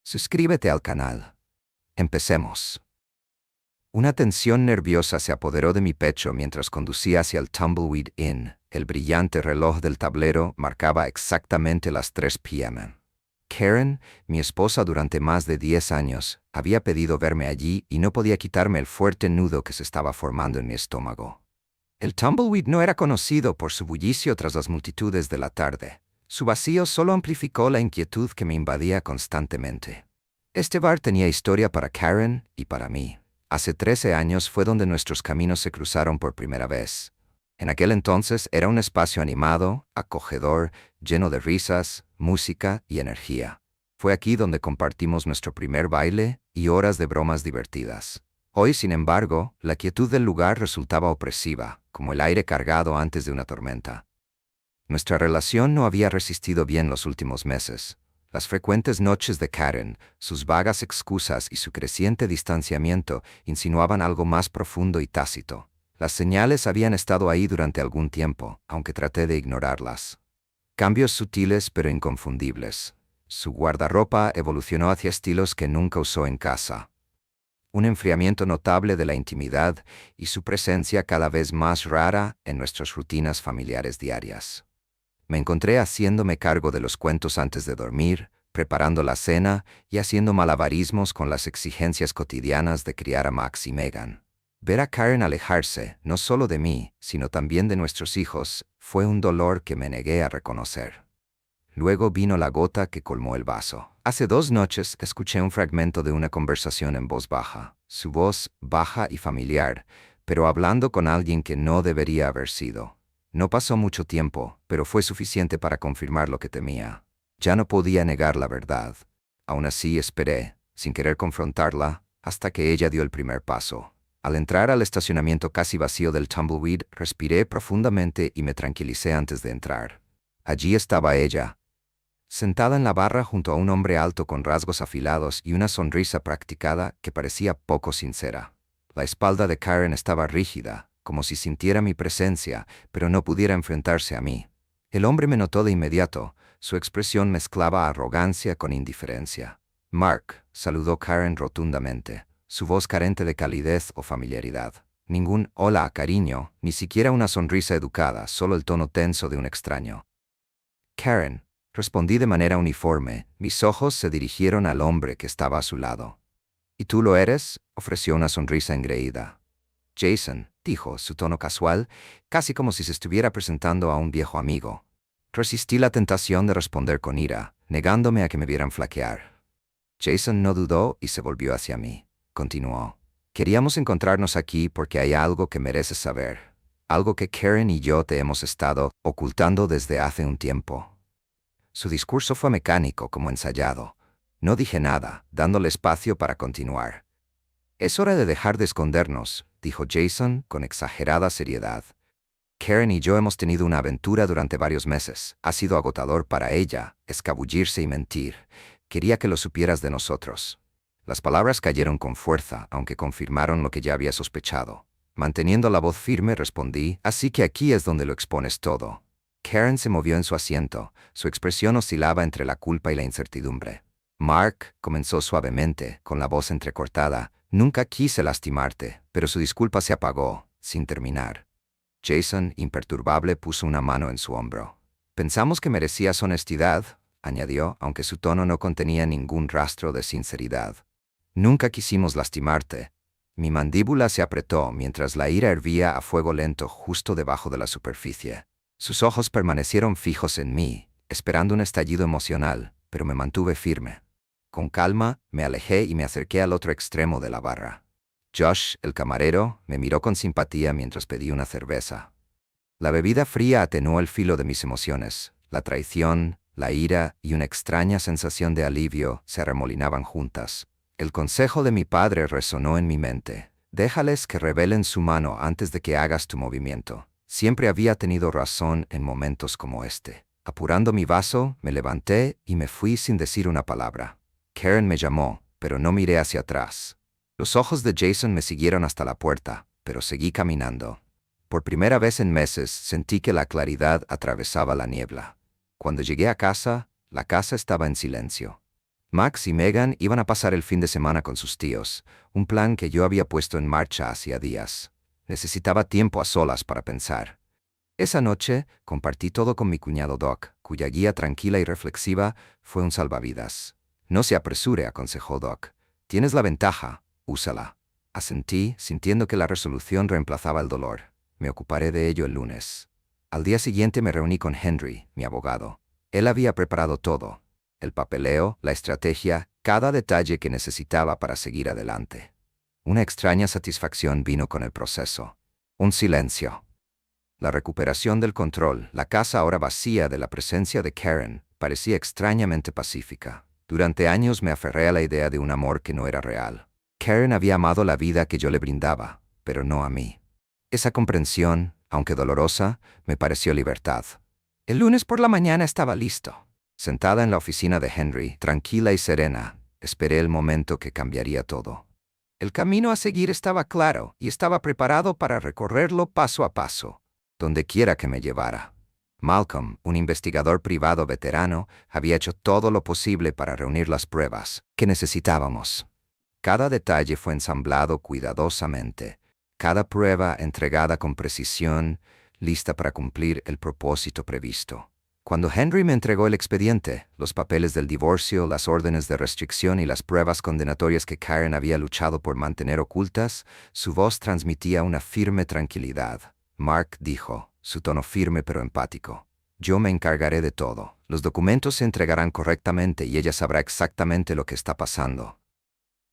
Suscríbete al canal. Empecemos. Una tensión nerviosa se apoderó de mi pecho mientras conducía hacia el Tumbleweed Inn. El brillante reloj del tablero marcaba exactamente las 3 p.m. Karen, mi esposa durante más de 10 años, había pedido verme allí y no podía quitarme el fuerte nudo que se estaba formando en mi estómago. El Tumbleweed no era conocido por su bullicio tras las multitudes de la tarde. Su vacío solo amplificó la inquietud que me invadía constantemente. Este bar tenía historia para Karen y para mí. Hace 13 años fue donde nuestros caminos se cruzaron por primera vez. En aquel entonces era un espacio animado, acogedor, lleno de risas, música y energía. Fue aquí donde compartimos nuestro primer baile y horas de bromas divertidas. Hoy, sin embargo, la quietud del lugar resultaba opresiva, como el aire cargado antes de una tormenta. Nuestra relación no había resistido bien los últimos meses. Las frecuentes noches de Karen, sus vagas excusas y su creciente distanciamiento insinuaban algo más profundo y tácito. Las señales habían estado ahí durante algún tiempo, aunque traté de ignorarlas. Cambios sutiles pero inconfundibles. Su guardarropa evolucionó hacia estilos que nunca usó en casa. Un enfriamiento notable de la intimidad y su presencia cada vez más rara en nuestras rutinas familiares diarias. Me encontré haciéndome cargo de los cuentos antes de dormir, preparando la cena y haciendo malabarismos con las exigencias cotidianas de criar a Max y Megan. Ver a Karen alejarse, no solo de mí, sino también de nuestros hijos, fue un dolor que me negué a reconocer. Luego vino la gota que colmó el vaso. Hace 2 noches escuché un fragmento de una conversación en voz baja, su voz baja y familiar, pero hablando con alguien que no debería haber sido. No pasó mucho tiempo, pero fue suficiente para confirmar lo que temía. Ya no podía negar la verdad. Aún así esperé, sin querer confrontarla, hasta que ella dio el primer paso. Al entrar al estacionamiento casi vacío del Tumbleweed, respiré profundamente y me tranquilicé antes de entrar. Allí estaba ella, sentada en la barra junto a un hombre alto con rasgos afilados y una sonrisa practicada que parecía poco sincera. La espalda de Karen estaba rígida, como si sintiera mi presencia, pero no pudiera enfrentarse a mí. El hombre me notó de inmediato. Su expresión mezclaba arrogancia con indiferencia. «Mark», saludó Karen rotundamente, su voz carente de calidez o familiaridad. Ningún «hola» cariño, ni siquiera una sonrisa educada, solo el tono tenso de un extraño. «Karen», respondí de manera uniforme. Mis ojos se dirigieron al hombre que estaba a su lado. «¿Y tú lo eres?», ofreció una sonrisa engreída. «Jason», dijo, su tono casual, casi como si se estuviera presentando a un viejo amigo. Resistí la tentación de responder con ira, negándome a que me vieran flaquear. Jason no dudó y se volvió hacia mí. Continuó. «Queríamos encontrarnos aquí porque hay algo que mereces saber. Algo que Karen y yo te hemos estado ocultando desde hace un tiempo». Su discurso fue mecánico, como ensayado. No dije nada, dándole espacio para continuar. «Es hora de dejar de escondernos», dijo Jason con exagerada seriedad. «Karen y yo hemos tenido una aventura durante varios meses. Ha sido agotador para ella, escabullirse y mentir. Quería que lo supieras de nosotros». Las palabras cayeron con fuerza, aunque confirmaron lo que ya había sospechado. Manteniendo la voz firme respondí, «Así que aquí es donde lo expones todo». Karen se movió en su asiento. Su expresión oscilaba entre la culpa y la incertidumbre. «Mark», comenzó suavemente, con la voz entrecortada, «nunca quise lastimarte», pero su disculpa se apagó, sin terminar. Jason, imperturbable, puso una mano en su hombro. «Pensamos que merecías honestidad», añadió, aunque su tono no contenía ningún rastro de sinceridad. «Nunca quisimos lastimarte». Mi mandíbula se apretó mientras la ira hervía a fuego lento justo debajo de la superficie. Sus ojos permanecieron fijos en mí, esperando un estallido emocional, pero me mantuve firme. Con calma, me alejé y me acerqué al otro extremo de la barra. Josh, el camarero, me miró con simpatía mientras pedí una cerveza. La bebida fría atenuó el filo de mis emociones. La traición, la ira y una extraña sensación de alivio se arremolinaban juntas. El consejo de mi padre resonó en mi mente. «Déjales que revelen su mano antes de que hagas tu movimiento». Siempre había tenido razón en momentos como este. Apurando mi vaso, me levanté y me fui sin decir una palabra. Karen me llamó, pero no miré hacia atrás. Los ojos de Jason me siguieron hasta la puerta, pero seguí caminando. Por primera vez en meses sentí que la claridad atravesaba la niebla. Cuando llegué a casa, la casa estaba en silencio. Max y Megan iban a pasar el fin de semana con sus tíos, un plan que yo había puesto en marcha hacía días. Necesitaba tiempo a solas para pensar. Esa noche compartí todo con mi cuñado Doc, cuya guía tranquila y reflexiva fue un salvavidas. No se apresure, aconsejó Doc. Tienes la ventaja, úsala. Asentí, sintiendo que la resolución reemplazaba el dolor. Me ocuparé de ello el lunes. Al día siguiente me reuní con Henry, mi abogado. Él había preparado todo. El papeleo, la estrategia, cada detalle que necesitaba para seguir adelante. Una extraña satisfacción vino con el proceso. Un silencio. La recuperación del control, la casa ahora vacía de la presencia de Karen, parecía extrañamente pacífica. Durante años me aferré a la idea de un amor que no era real. Karen había amado la vida que yo le brindaba, pero no a mí. Esa comprensión, aunque dolorosa, me pareció libertad. El lunes por la mañana estaba listo. Sentada en la oficina de Henry, tranquila y serena, esperé el momento que cambiaría todo. El camino a seguir estaba claro y estaba preparado para recorrerlo paso a paso, donde quiera que me llevara. Malcolm, un investigador privado veterano, había hecho todo lo posible para reunir las pruebas que necesitábamos. Cada detalle fue ensamblado cuidadosamente, cada prueba entregada con precisión, lista para cumplir el propósito previsto. Cuando Henry me entregó el expediente, los papeles del divorcio, las órdenes de restricción y las pruebas condenatorias que Karen había luchado por mantener ocultas, su voz transmitía una firme tranquilidad. Mark dijo, su tono firme pero empático. Yo me encargaré de todo. Los documentos se entregarán correctamente y ella sabrá exactamente lo que está pasando.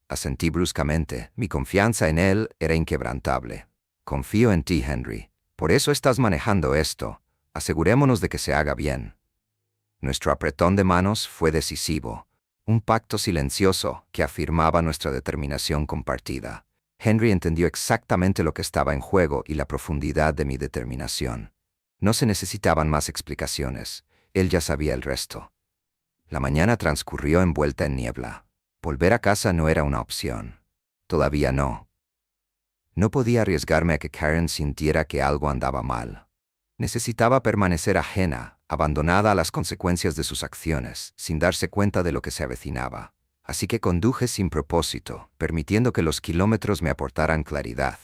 Asentí bruscamente. Mi confianza en él era inquebrantable. Confío en ti, Henry. Por eso estás manejando esto. Asegurémonos de que se haga bien. Nuestro apretón de manos fue decisivo. Un pacto silencioso que afirmaba nuestra determinación compartida. Henry entendió exactamente lo que estaba en juego y la profundidad de mi determinación. No se necesitaban más explicaciones. Él ya sabía el resto. La mañana transcurrió envuelta en niebla. Volver a casa no era una opción. Todavía no. No podía arriesgarme a que Karen sintiera que algo andaba mal. Necesitaba permanecer ajena, abandonada a las consecuencias de sus acciones, sin darse cuenta de lo que se avecinaba. Así que conduje sin propósito, permitiendo que los kilómetros me aportaran claridad.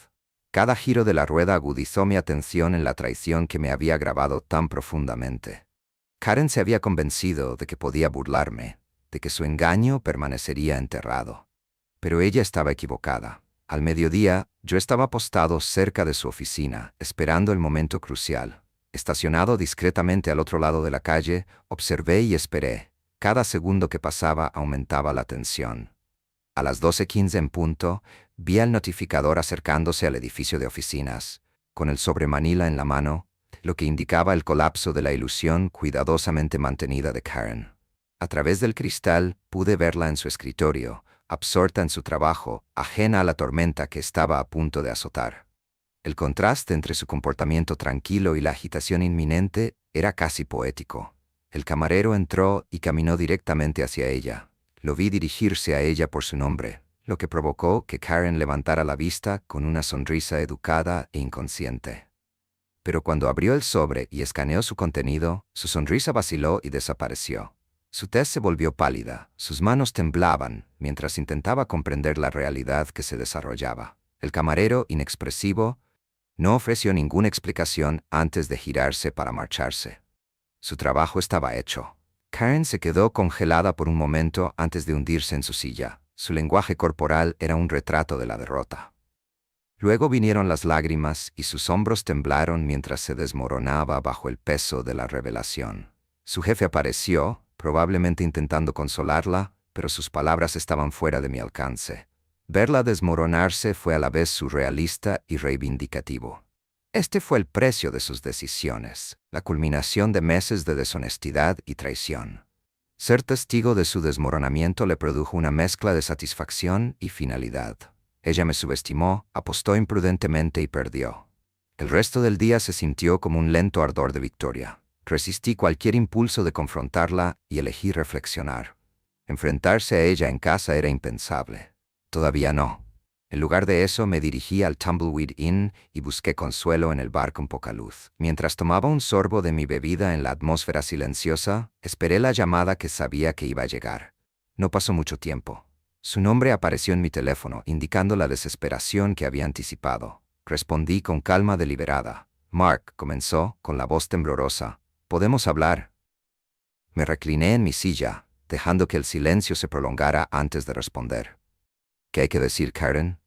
Cada giro de la rueda agudizó mi atención en la traición que me había grabado tan profundamente. Karen se había convencido de que podía burlarme, de que su engaño permanecería enterrado. Pero ella estaba equivocada. Al mediodía, yo estaba postado cerca de su oficina, esperando el momento crucial. Estacionado discretamente al otro lado de la calle, observé y esperé. Cada segundo que pasaba aumentaba la tensión. A las 12:15 en punto, vi al notificador acercándose al edificio de oficinas, con el sobre Manila en la mano, lo que indicaba el colapso de la ilusión cuidadosamente mantenida de Karen. A través del cristal pude verla en su escritorio, absorta en su trabajo, ajena a la tormenta que estaba a punto de azotar. El contraste entre su comportamiento tranquilo y la agitación inminente era casi poético. El camarero entró y caminó directamente hacia ella. Lo vi dirigirse a ella por su nombre, lo que provocó que Karen levantara la vista con una sonrisa educada e inconsciente. Pero cuando abrió el sobre y escaneó su contenido, su sonrisa vaciló y desapareció. Su tez se volvió pálida, sus manos temblaban, mientras intentaba comprender la realidad que se desarrollaba. El camarero, inexpresivo, no ofreció ninguna explicación antes de girarse para marcharse. Su trabajo estaba hecho. Karen se quedó congelada por un momento antes de hundirse en su silla. Su lenguaje corporal era un retrato de la derrota. Luego vinieron las lágrimas y sus hombros temblaron mientras se desmoronaba bajo el peso de la revelación. Su jefe apareció, probablemente intentando consolarla, pero sus palabras estaban fuera de mi alcance. Verla desmoronarse fue a la vez surrealista y reivindicativo. Este fue el precio de sus decisiones, la culminación de meses de deshonestidad y traición. Ser testigo de su desmoronamiento le produjo una mezcla de satisfacción y finalidad. Ella me subestimó, apostó imprudentemente y perdió. El resto del día se sintió como un lento ardor de victoria. Resistí cualquier impulso de confrontarla y elegí reflexionar. Enfrentarse a ella en casa era impensable. Todavía no. En lugar de eso, me dirigí al Tumbleweed Inn y busqué consuelo en el bar con poca luz. Mientras tomaba un sorbo de mi bebida en la atmósfera silenciosa, esperé la llamada que sabía que iba a llegar. No pasó mucho tiempo. Su nombre apareció en mi teléfono, indicando la desesperación que había anticipado. Respondí con calma deliberada. Mark, comenzó, con la voz temblorosa. ¿Podemos hablar? Me recliné en mi silla, dejando que el silencio se prolongara antes de responder. ¿Qué hay que decir, Karen?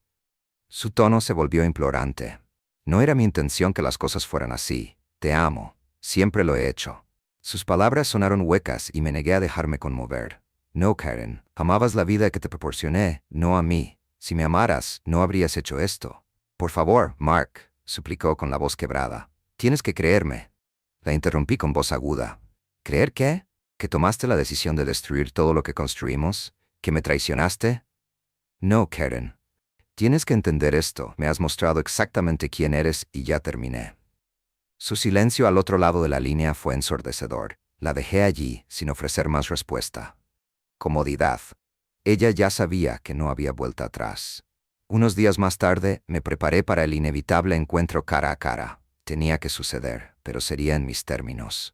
Su tono se volvió implorante. No era mi intención que las cosas fueran así. Te amo. Siempre lo he hecho. Sus palabras sonaron huecas y me negué a dejarme conmover. No, Karen. Amabas la vida que te proporcioné, no a mí. Si me amaras, no habrías hecho esto. Por favor, Mark, suplicó con la voz quebrada. Tienes que creerme. La interrumpí con voz aguda. ¿Creer qué? ¿Que tomaste la decisión de destruir todo lo que construimos? ¿Que me traicionaste? No, Karen. Tienes que entender esto. Me has mostrado exactamente quién eres y ya terminé. Su silencio al otro lado de la línea fue ensordecedor. La dejé allí, sin ofrecer más respuesta. Comodidad. Ella ya sabía que no había vuelta atrás. Unos días más tarde, me preparé para el inevitable encuentro cara a cara. Tenía que suceder, pero sería en mis términos.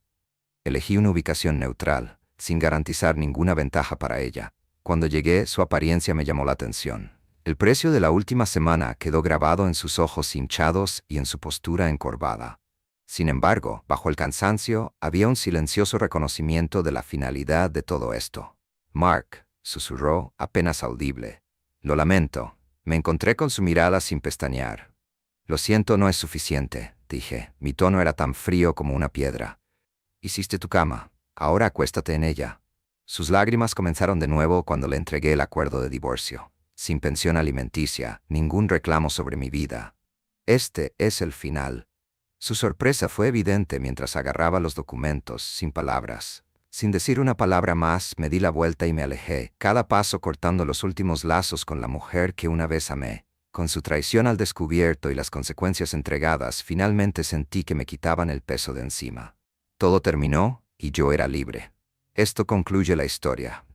Elegí una ubicación neutral, sin garantizar ninguna ventaja para ella. Cuando llegué, su apariencia me llamó la atención. El precio de la última semana quedó grabado en sus ojos hinchados y en su postura encorvada. Sin embargo, bajo el cansancio, había un silencioso reconocimiento de la finalidad de todo esto. Mark, susurró, apenas audible. Lo lamento. Me encontré con su mirada sin pestañear. Lo siento, no es suficiente, dije. Mi tono era tan frío como una piedra. Hiciste tu cama. Ahora acuéstate en ella. Sus lágrimas comenzaron de nuevo cuando le entregué el acuerdo de divorcio. Sin pensión alimenticia, ningún reclamo sobre mi vida. Este es el final. Su sorpresa fue evidente mientras agarraba los documentos, sin palabras. Sin decir una palabra más, me di la vuelta y me alejé, cada paso cortando los últimos lazos con la mujer que una vez amé. Con su traición al descubierto y las consecuencias entregadas, finalmente sentí que me quitaban el peso de encima. Todo terminó y yo era libre. Esto concluye la historia.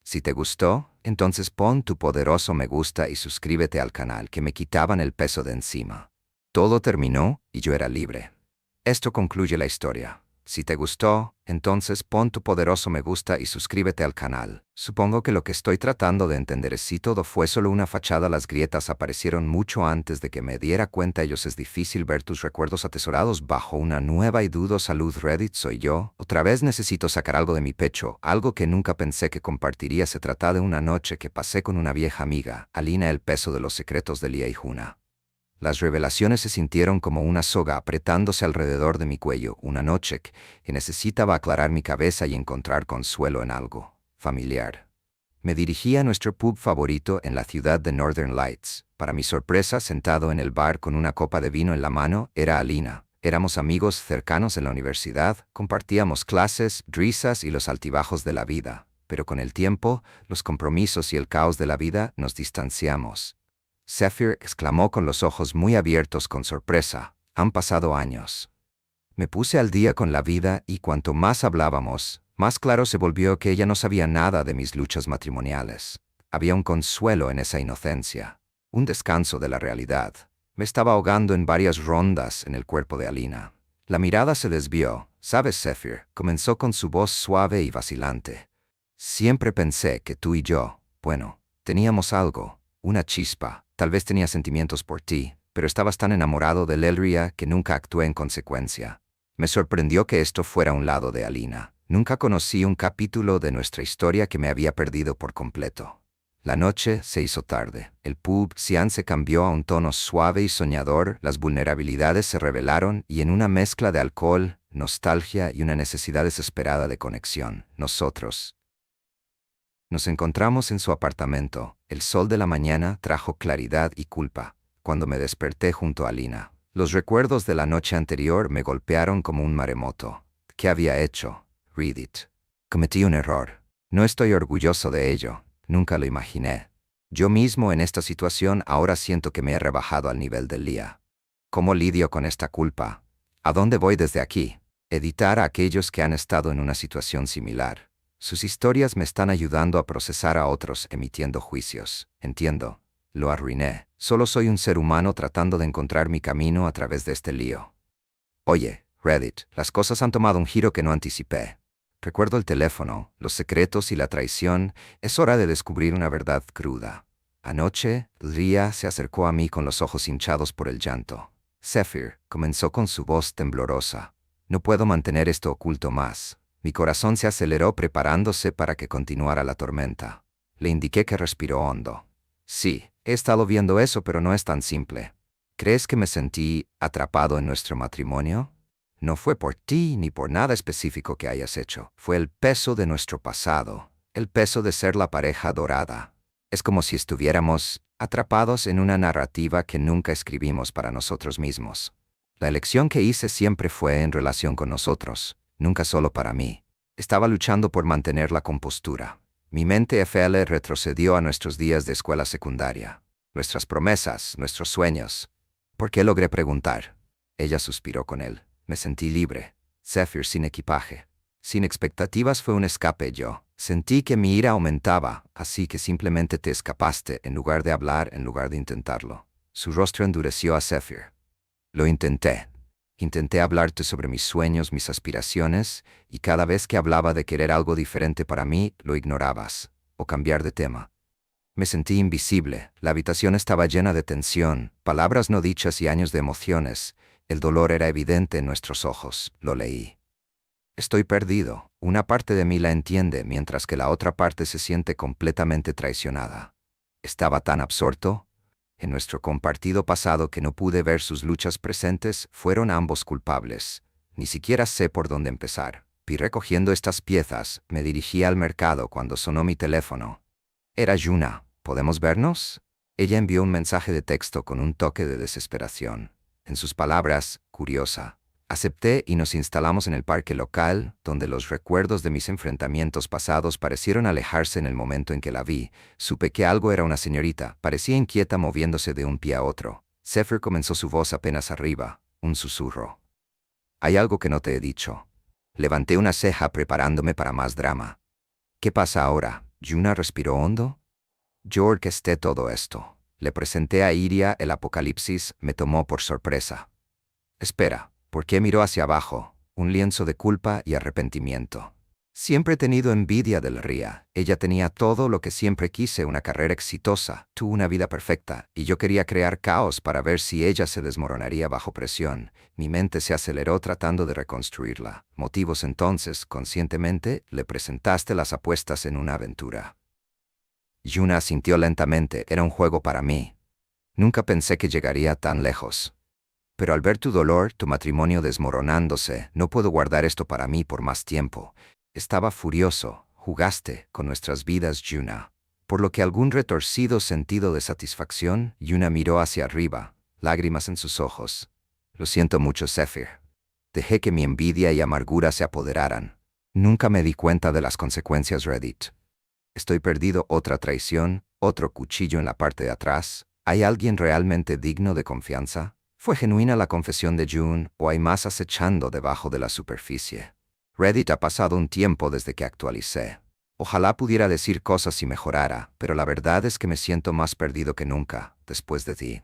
Si te gustó, entonces pon tu poderoso me gusta y suscríbete al canal, que me quitaban el peso de encima. Todo terminó y yo era libre. Esto concluye la historia. Si te gustó, entonces pon tu poderoso me gusta y suscríbete al canal. Supongo que lo que estoy tratando de entender es si todo fue solo una fachada. Las grietas aparecieron mucho antes de que me diera cuenta. Ellos es difícil ver tus recuerdos atesorados bajo una nueva y dudosa luz. Reddit soy yo. Otra vez necesito sacar algo de mi pecho, algo que nunca pensé que compartiría. Se trata de una noche que pasé con una vieja amiga, Alina, el peso de los secretos de Lia y Juna. Las revelaciones se sintieron como una soga apretándose alrededor de mi cuello. Una noche que necesitaba aclarar mi cabeza y encontrar consuelo en algo familiar. Me dirigí a nuestro pub favorito en la ciudad de Northern Lights. Para mi sorpresa, sentado en el bar con una copa de vino en la mano, era Alina. Éramos amigos cercanos en la universidad, compartíamos clases, risas y los altibajos de la vida. Pero con el tiempo, los compromisos y el caos de la vida, nos distanciamos. Zephyr exclamó con los ojos muy abiertos con sorpresa. Han pasado años. Me puse al día con la vida y cuanto más hablábamos, más claro se volvió que ella no sabía nada de mis luchas matrimoniales. Había un consuelo en esa inocencia, un descanso de la realidad. Me estaba ahogando en varias rondas en el cuerpo de Alina. La mirada se desvió. ¿Sabes, Zephyr? Comenzó con su voz suave y vacilante. Siempre pensé que tú y yo, bueno, teníamos algo, una chispa. Tal vez tenía sentimientos por ti, pero estabas tan enamorado de Lelria que nunca actué en consecuencia. Me sorprendió que esto fuera un lado de Alina. Nunca conocí un capítulo de nuestra historia que me había perdido por completo. La noche se hizo tarde. El pub Cian se cambió a un tono suave y soñador. Las vulnerabilidades se revelaron y en una mezcla de alcohol, nostalgia y una necesidad desesperada de conexión, nosotros nos encontramos en su apartamento. El sol de la mañana trajo claridad y culpa. Cuando me desperté junto a Alina, los recuerdos de la noche anterior me golpearon como un maremoto. ¿Qué había hecho? Reddit. Cometí un error. No estoy orgulloso de ello. Nunca lo imaginé. Yo mismo en esta situación ahora siento que me he rebajado al nivel de Lia. ¿Cómo lidio con esta culpa? ¿A dónde voy desde aquí? Editar a aquellos que han estado en una situación similar. Sus historias me están ayudando a procesar a otros emitiendo juicios. Entiendo. Lo arruiné. Solo soy un ser humano tratando de encontrar mi camino a través de este lío. Oye, Reddit, las cosas han tomado un giro que no anticipé. Recuerdo el teléfono, los secretos y la traición. Es hora de descubrir una verdad cruda. Anoche, Ria se acercó a mí con los ojos hinchados por el llanto. Zephyr, comenzó con su voz temblorosa. No puedo mantener esto oculto más. Mi corazón se aceleró preparándose para que continuara la tormenta. Le indiqué que respiró hondo. Sí, he estado viendo eso, pero no es tan simple. ¿Crees que me sentí atrapado en nuestro matrimonio? No fue por ti ni por nada específico que hayas hecho. Fue el peso de nuestro pasado, el peso de ser la pareja dorada. Es como si estuviéramos atrapados en una narrativa que nunca escribimos para nosotros mismos. La elección que hice siempre fue en relación con nosotros, nunca solo para mí. Estaba luchando por mantener la compostura. Mi mente FL retrocedió a nuestros días de escuela secundaria. Nuestras promesas, nuestros sueños. ¿Por qué logré preguntar? Ella suspiró con él. Me sentí libre. Zephyr sin equipaje. Sin expectativas fue un escape yo. Sentí que mi ira aumentaba, así que simplemente te escapaste en lugar de hablar, en lugar de intentarlo. Su rostro endureció a Zephyr. Lo intenté. Intenté hablarte sobre mis sueños, mis aspiraciones, y cada vez que hablaba de querer algo diferente para mí, lo ignorabas, o cambiar de tema. Me sentí invisible. La habitación estaba llena de tensión, palabras no dichas y años de emociones. El dolor era evidente en nuestros ojos. Lo leí. Estoy perdido. Una parte de mí la entiende, mientras que la otra parte se siente completamente traicionada. Estaba tan absorto en nuestro compartido pasado que no pude ver sus luchas presentes. Fueron ambos culpables. Ni siquiera sé por dónde empezar. Y recogiendo estas piezas, me dirigí al mercado cuando sonó mi teléfono. Era Yuna. ¿Podemos vernos? Ella envió un mensaje de texto con un toque de desesperación. En sus palabras, curiosa. Acepté y nos instalamos en el parque local, donde los recuerdos de mis enfrentamientos pasados parecieron alejarse en el momento en que la vi. Supe que algo era una señorita, parecía inquieta moviéndose de un pie a otro. Zephyr comenzó su voz apenas arriba, un susurro. Hay algo que no te he dicho. Levanté una ceja preparándome para más drama. ¿Qué pasa ahora? Yuna respiró hondo. Yo orquesté todo esto. Le presenté a Iria el apocalipsis, me tomó por sorpresa. Espera, ¿por qué miró hacia abajo? Un lienzo de culpa y arrepentimiento. Siempre he tenido envidia del Ria. Ella tenía todo lo que siempre quise, una carrera exitosa, tuvo una vida perfecta, y yo quería crear caos para ver si ella se desmoronaría bajo presión. Mi mente se aceleró tratando de reconstruirla. Motivos entonces, conscientemente, le presentaste las apuestas en una aventura. Yuna asintió lentamente, era un juego para mí. Nunca pensé que llegaría tan lejos. Pero al ver tu dolor, tu matrimonio desmoronándose, no puedo guardar esto para mí por más tiempo. Estaba furioso. Jugaste con nuestras vidas, Yuna. Por lo que algún retorcido sentido de satisfacción, Yuna miró hacia arriba, lágrimas en sus ojos. Lo siento mucho, Zephyr. Dejé que mi envidia y amargura se apoderaran. Nunca me di cuenta de las consecuencias, Reddit. Estoy perdido, otra traición, otro cuchillo en la parte de atrás. ¿Hay alguien realmente digno de confianza? ¿Fue genuina la confesión de June o hay más acechando debajo de la superficie? Reddit, ha pasado un tiempo desde que actualicé. Ojalá pudiera decir cosas y mejorara, pero la verdad es que me siento más perdido que nunca, después de ti.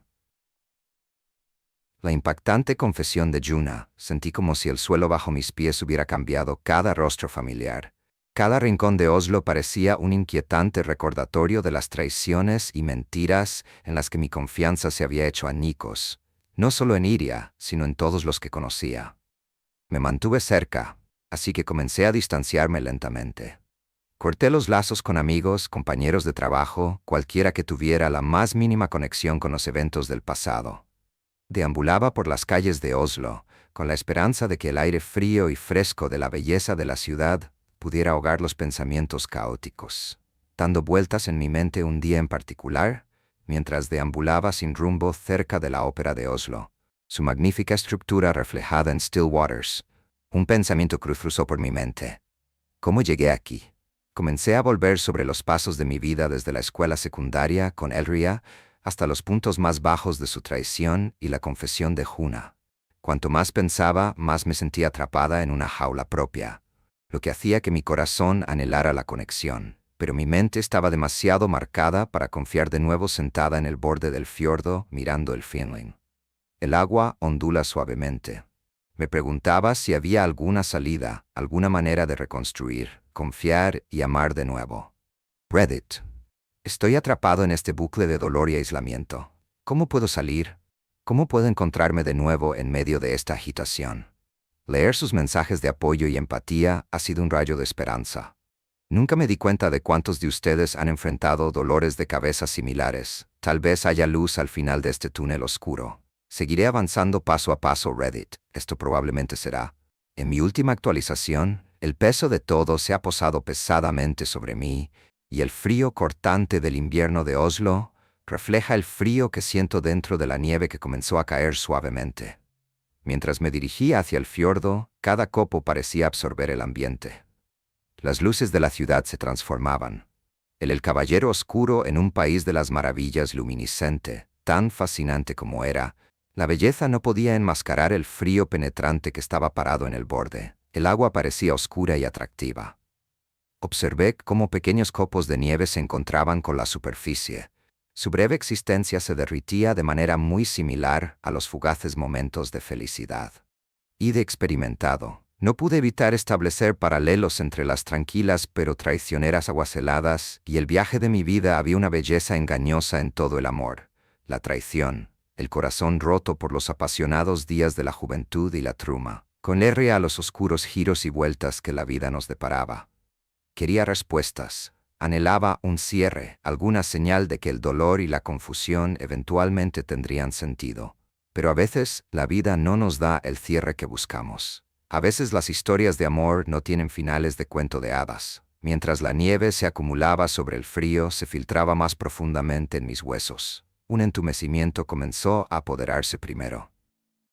La impactante confesión de Yuna, sentí como si el suelo bajo mis pies hubiera cambiado, cada rostro familiar. Cada rincón de Oslo parecía un inquietante recordatorio de las traiciones y mentiras en las que mi confianza se había hecho añicos, no solo en Iria, sino en todos los que conocía. Me mantuve cerca, así que comencé a distanciarme lentamente. Corté los lazos con amigos, compañeros de trabajo, cualquiera que tuviera la más mínima conexión con los eventos del pasado. Deambulaba por las calles de Oslo, con la esperanza de que el aire frío y fresco de la belleza de la ciudad pudiera ahogar los pensamientos caóticos. Dando vueltas en mi mente un día en particular, mientras deambulaba sin rumbo cerca de la ópera de Oslo, su magnífica estructura reflejada en still waters, un pensamiento cruzó por mi mente. ¿Cómo llegué aquí? Comencé a volver sobre los pasos de mi vida desde la escuela secundaria con Elria hasta los puntos más bajos de su traición y la confesión de Juna. Cuanto más pensaba, más me sentía atrapada en una jaula propia, lo que hacía que mi corazón anhelara la conexión, pero mi mente estaba demasiado marcada para confiar de nuevo sentada en el borde del fiordo mirando el Finling. El agua ondula suavemente. Me preguntaba si había alguna salida, alguna manera de reconstruir, confiar y amar de nuevo. Reddit. Estoy atrapado en este bucle de dolor y aislamiento. ¿Cómo puedo salir? ¿Cómo puedo encontrarme de nuevo en medio de esta agitación? Leer sus mensajes de apoyo y empatía ha sido un rayo de esperanza. Nunca me di cuenta de cuántos de ustedes han enfrentado dolores de cabeza similares. Tal vez haya luz al final de este túnel oscuro. Seguiré avanzando paso a paso, Reddit. Esto probablemente será. En mi última actualización, el peso de todo se ha posado pesadamente sobre mí, y el frío cortante del invierno de Oslo refleja el frío que siento dentro de la nieve que comenzó a caer suavemente. Mientras me dirigía hacia el fiordo, cada copo parecía absorber el ambiente. Las luces de la ciudad se transformaban. El caballero oscuro en un país de las maravillas luminiscente, tan fascinante como era, la belleza no podía enmascarar el frío penetrante que estaba parado en el borde. El agua parecía oscura y atractiva. Observé cómo pequeños copos de nieve se encontraban con la superficie. Su breve existencia se derritía de manera muy similar a los fugaces momentos de felicidad. Y de experimentado, no pude evitar establecer paralelos entre las tranquilas pero traicioneras aguas heladas y el viaje de mi vida. Había una belleza engañosa en todo el amor, la traición, el corazón roto por los apasionados días de la juventud y la truma, con R a los oscuros giros y vueltas que la vida nos deparaba. Quería respuestas. Anhelaba un cierre, alguna señal de que el dolor y la confusión eventualmente tendrían sentido. Pero a veces la vida no nos da el cierre que buscamos. A veces las historias de amor no tienen finales de cuento de hadas. Mientras la nieve se acumulaba sobre el frío, se filtraba más profundamente en mis huesos. Un entumecimiento comenzó a apoderarse primero.